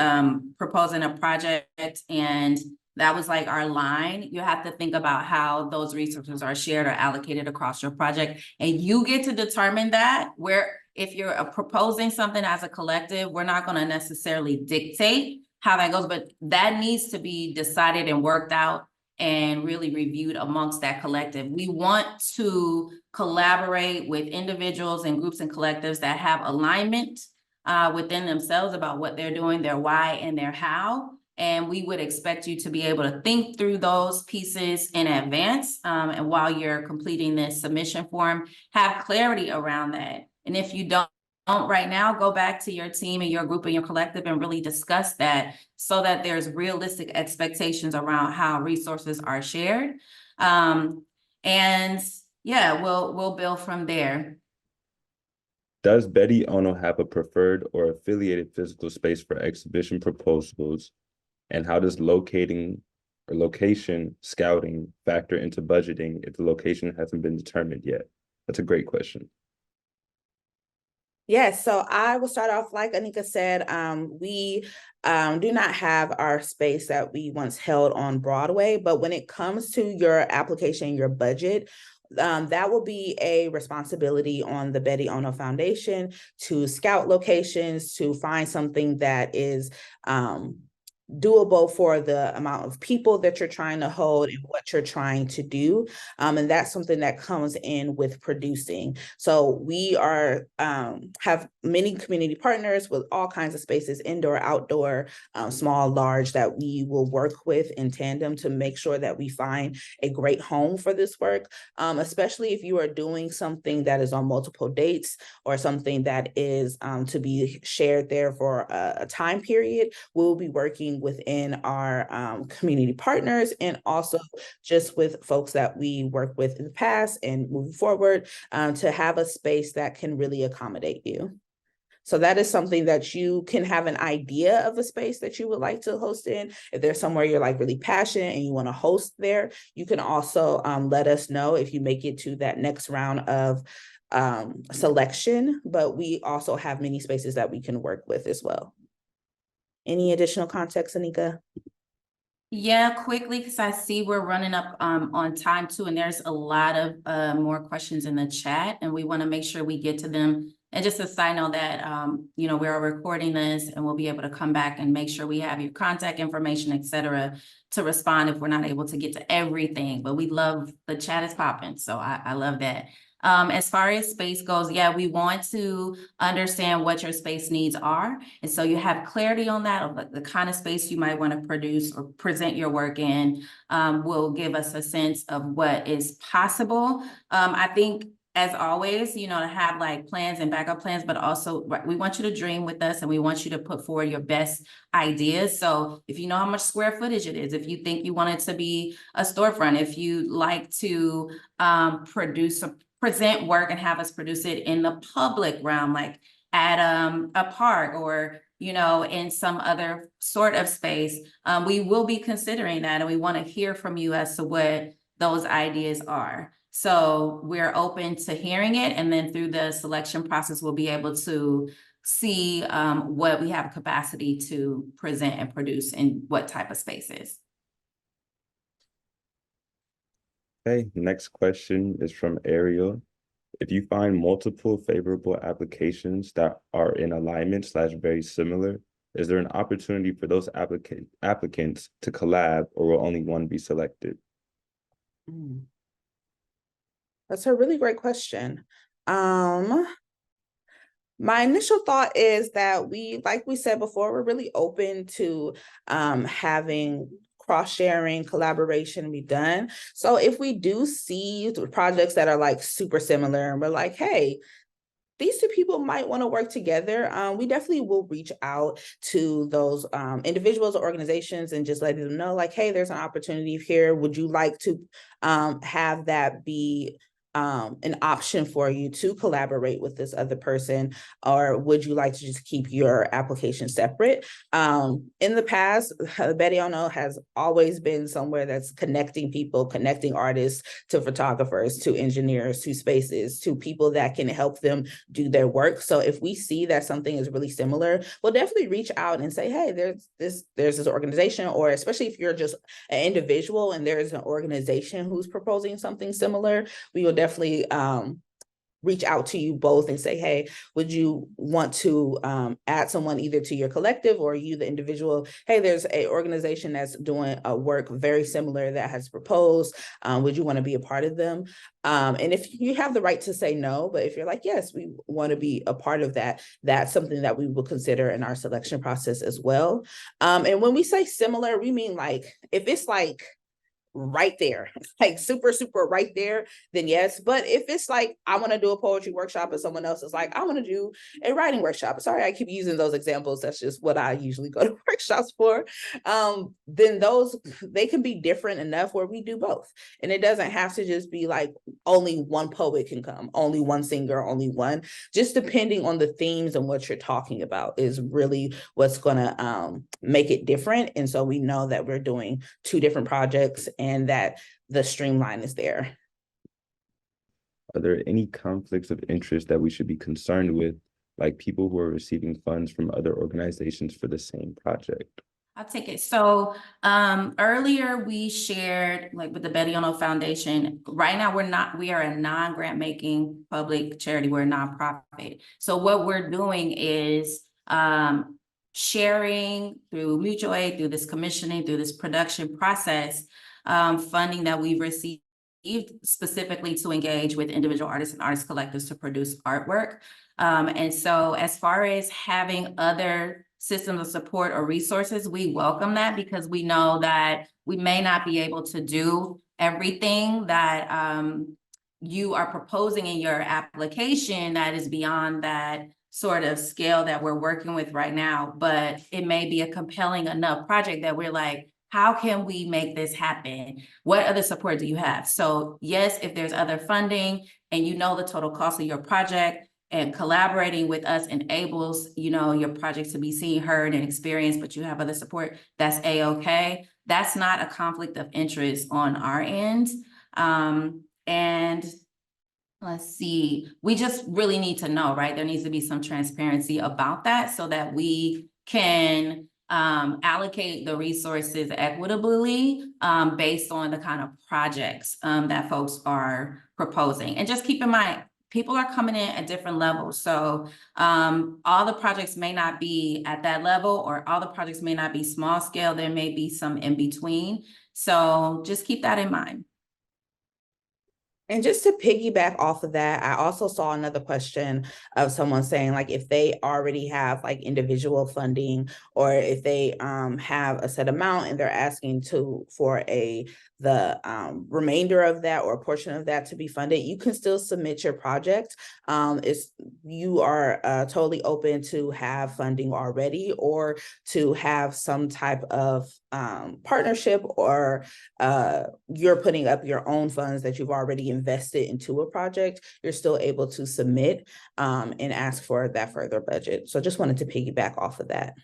proposing a project and that was like our line, you have to think about how those resources are shared or allocated across your project. And you get to determine that, where if you're proposing something as a collective, we're not going to necessarily dictate how that goes, but that needs to be decided and worked out and really reviewed amongst that collective. We want to collaborate with individuals and groups and collectives that have alignment within themselves about what they're doing, their why and their how. And we would expect you to be able to think through those pieces in advance. And while you're completing this submission form, have clarity around that. And if you don't right now, go back to your team and your group and your collective and really discuss that so that there's realistic expectations around how resources are shared. And yeah, we'll build from there. Does Betti Ono have a preferred or affiliated physical space for exhibition proposals? And how does location scouting factor into budgeting if the location hasn't been determined yet? That's a great question. Yes, so I will start off, like Anika said, we do not have our space that we once held on Broadway, but when it comes to your application, your budget, that will be a responsibility on the Betti Ono Foundation to scout locations, to find something that is doable for the amount of people that you're trying to hold and what you're trying to do. And that's something that comes in with producing. So we are have many community partners with all kinds of spaces, indoor, outdoor, small, large, that we will work with in tandem to make sure that we find a great home for this work, especially if you are doing something that is on multiple dates or something that is to be shared there for a time period. We'll be working within our community partners and also just with folks that we work with in the past and moving forward to have a space that can really accommodate you. So that is something that you can have an idea of a space that you would like to host in. If there's somewhere you're like really passionate and you want to host there, you can also let us know if you make it to that next round of selection, but we also have many spaces that we can work with as well. Any additional context, Anika? Yeah, quickly, because I see we're running up on time too, and there's a lot of more questions in the chat, and we want to make sure we get to them. And just a side note that, we're recording this and we'll be able to come back and make sure we have your contact information, et cetera, to respond if we're not able to get to everything. But we love the chat is popping, so I love that. As far as space goes, yeah, we want to understand what your space needs are. And so you have clarity on that, of the kind of space you might want to produce or present your work in, will give us a sense of what is possible. I think as always, you know, to have like plans and backup plans, but also we want you to dream with us and we want you to put forward your best ideas. So if you know how much square footage it is, if you think you want it to be a storefront, if you like to present work and have us produce it in the public realm, like at a park or, you know, in some other sort of space, we will be considering that. And we want to hear from you as to what those ideas are. So we're open to hearing it. And then through the selection process, we'll be able to see what we have capacity to present and produce in what type of spaces. Okay, next question is from Ariel. If you find multiple favorable applications that are in alignment / very similar, is there an opportunity for those applicants to collab, or will only one be selected? That's a really great question. My initial thought is that like we said before, we're really open to having cross-sharing, collaboration be done. So if we do see projects that are like super similar and we're like, hey, these two people might want to work together, we definitely will reach out to those individuals or organizations and just let them know, like, hey, there's an opportunity here. Would you like to have that be an option for you to collaborate with this other person, or would you like to just keep your application separate? In the past, Betti Ono has always been somewhere that's connecting people, connecting artists to photographers, to engineers, to spaces, to people that can help them do their work. So if we see that something is really similar, we'll definitely reach out and say, hey, there's this organization, or especially if you're just an individual and there's an organization who's proposing something similar, we will definitely reach out to you both and say, hey, would you want to add someone either to your collective, or you, the individual, hey, there's an organization that's doing a work very similar that has proposed, would you want to be a part of them? And if you have the right to say no, but if you're like, yes, we want to be a part of that, that's something that we will consider in our selection process as well. And when we say similar, we mean like, if it's like right there, like super right there, then yes. But if it's like, I want to do a poetry workshop and someone else is like, I want to do a writing workshop, sorry, I keep using those examples, that's just what I usually go to workshops for, then those, they can be different enough where we do both. And it doesn't have to just be like only one poet can come, only one singer, only one, just depending on the themes and what you're talking about is really what's going to make it different. And so we know that we're doing two different projects and that the streamline is there. Are there any conflicts of interest that we should be concerned with, like people who are receiving funds from other organizations for the same project? I'll take it. So earlier we shared, like with the Betti Ono Foundation, right now we are a non-grant making public charity, we're a nonprofit. So what we're doing is sharing through mutual aid, through this commissioning, through this production process, funding that we've received specifically to engage with individual artists and artist collectives to produce artwork. And so as far as having other systems of support or resources, we welcome that, because we know that we may not be able to do everything that you are proposing in your application that is beyond that sort of scale that we're working with right now, but it may be a compelling enough project that we're like, how can we make this happen? What other support do you have? So yes, if there's other funding and you know the total cost of your project, and collaborating with us enables, you know, your project to be seen, heard, and experienced, but you have other support, that's A-okay. That's not a conflict of interest on our end. And let's see, we just really need to know, right? There needs to be some transparency about that so that we can allocate the resources equitably based on the kind of projects that folks are proposing. And just keep in mind, people are coming in at different levels. So all the projects may not be at that level, or all the projects may not be small scale. There may be some in between. So just keep that in mind. And just to piggyback off of that, I also saw another question of someone saying, like, if they already have like individual funding, or if they have a set amount and they're asking for a the remainder of that or a portion of that to be funded, you can still submit your project. You are totally open to have funding already or to have some type of partnership, or you're putting up your own funds that you've already invested into a project. You're still able to submit and ask for that further budget. So just wanted to piggyback off of that.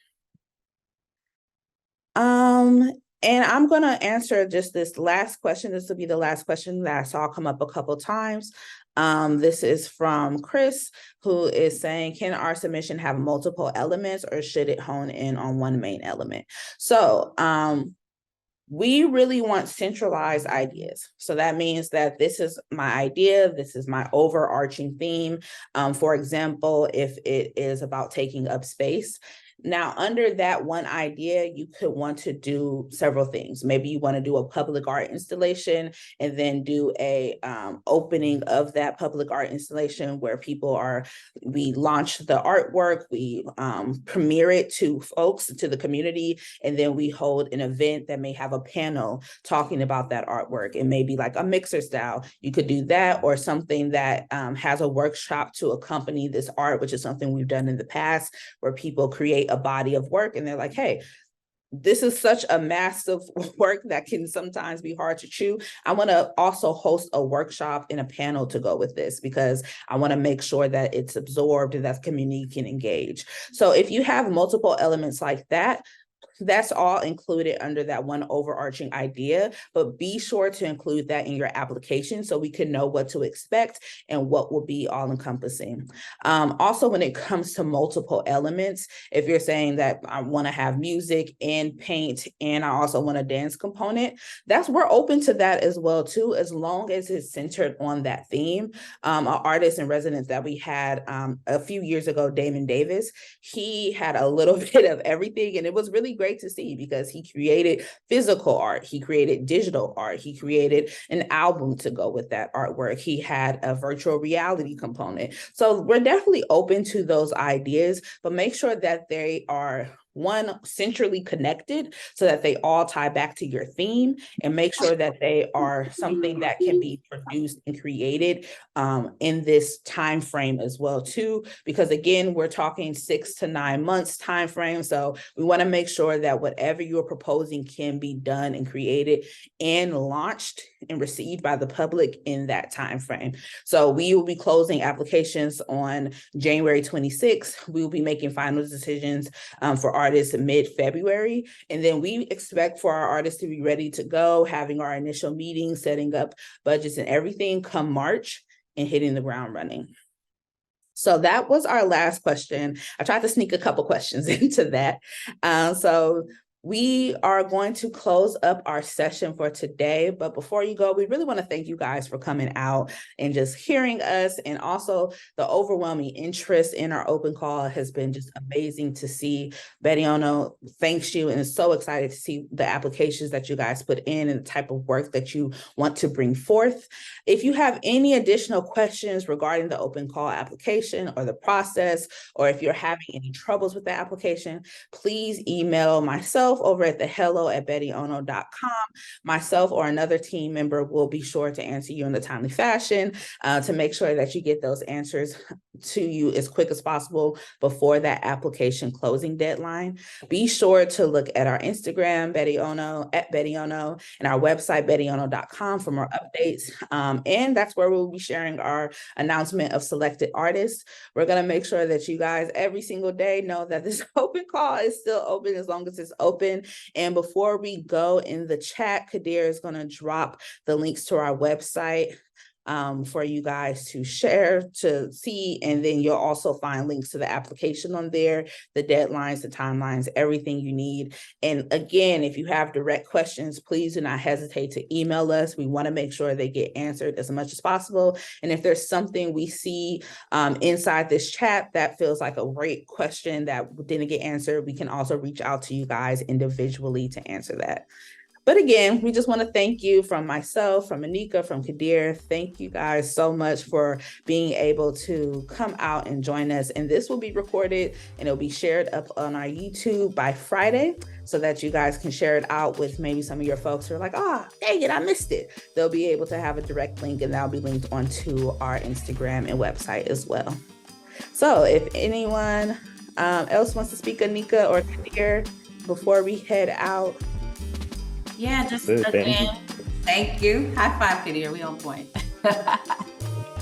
And I'm going to answer just this last question. This will be the last question that I saw come up a couple times. This is from Chris, who is saying, can our submission have multiple elements or should it hone in on one main element? So we really want centralized ideas. So that means that this is my idea, this is my overarching theme. For example, if it is about taking up space, now, under that one idea, you could want to do several things. Maybe you want to do a public art installation and then do a opening of that public art installation where we launch the artwork, we premiere it to folks, to the community, and then we hold an event that may have a panel talking about that artwork. It may be like a mixer style. You could do that, or something that has a workshop to accompany this art, which is something we've done in the past, where people create a body of work and they're like, hey, this is such a massive work that can sometimes be hard to chew. I want to also host a workshop and a panel to go with this, because I want to make sure that it's absorbed and that the community can engage. So if you have multiple elements like that, that's all included under that one overarching idea, but be sure to include that in your application so we can know what to expect and what will be all encompassing. Also, when it comes to multiple elements, if you're saying that I want to have music and paint, and I also want a dance component, we're open to that as well too, as long as it's centered on that theme. An artist in residence that we had a few years ago, Damon Davis, he had a little bit of everything, and it was really great to see, because he created physical art, he created digital art, he created an album to go with that artwork, he had a virtual reality component. So we're definitely open to those ideas, but make sure that they are centrally connected so that they all tie back to your theme, and make sure that they are something that can be produced and created in this time frame as well too, because again, we're talking 6 to 9 months time frame. So we want to make sure that whatever you're proposing can be done and created and launched and received by the public in that time frame. So we will be closing applications on January 26th. We will be making final decisions for artists mid-February. And then we expect for our artists to be ready to go, having our initial meetings, setting up budgets and everything come March, and hitting the ground running. So that was our last question. I tried to sneak a couple questions into that. So we are going to close up our session for today. But before you go, we really want to thank you guys for coming out and just hearing us. And also the overwhelming interest in our open call has been just amazing to see. Betti Ono thanks you and is so excited to see the applications that you guys put in and the type of work that you want to bring forth. If you have any additional questions regarding the open call application or the process, or if you're having any troubles with the application, please email myself over at the hello@bettiono.com. Myself or another team member will be sure to answer you in a timely fashion to make sure that you get those answers to you as quick as possible before that application closing deadline. Be sure to look at our Instagram, Betti Ono, @Betti Ono, and our website, bettiono.com, for more updates. And that's where we'll be sharing our announcement of selected artists. We're going to make sure that you guys every single day know that this open call is still open as long as it's open. And before we go, in the chat, Kadir is going to drop the links to our website for you guys to share, to see, and then you'll also find links to the application on there, the deadlines, the timelines, everything you need. And again, if you have direct questions, please do not hesitate to email us. We want to make sure they get answered as much as possible. And if there's something we see inside this chat that feels like a great question that didn't get answered, we can also reach out to you guys individually to answer that. But again, we just want to thank you from myself, from Anika, from Kadir. Thank you guys so much for being able to come out and join us. And this will be recorded and it'll be shared up on our YouTube by Friday so that you guys can share it out with maybe some of your folks who are like, oh, dang it, I missed it. They'll be able to have a direct link and that'll be linked onto our Instagram and website as well. So if anyone else wants to speak, Anika or Kadir, before we head out. Yeah, just again, thank you. High five, Kadir. We on point.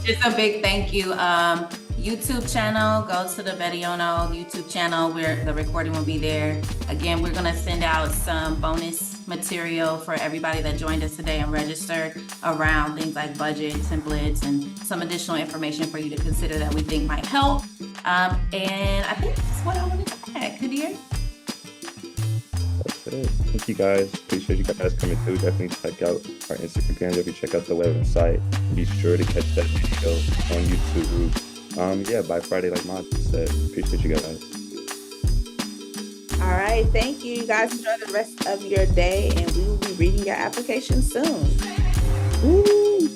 Just a big thank you. YouTube channel, go to the Betti Ono YouTube channel where the recording will be there. Again, we're gonna send out some bonus material for everybody that joined us today and registered around things like budget templates and some additional information for you to consider that we think might help. And I think that's what I wanted to add. Kadir? That's it. Thank you guys. Appreciate you guys coming through. Definitely check out our Instagram. Definitely check out the website. Be sure to catch that video on YouTube. Yeah, by Friday, like Mad said. Appreciate you guys. All right, thank you. You guys enjoy the rest of your day, and we will be reading your application soon. Ooh,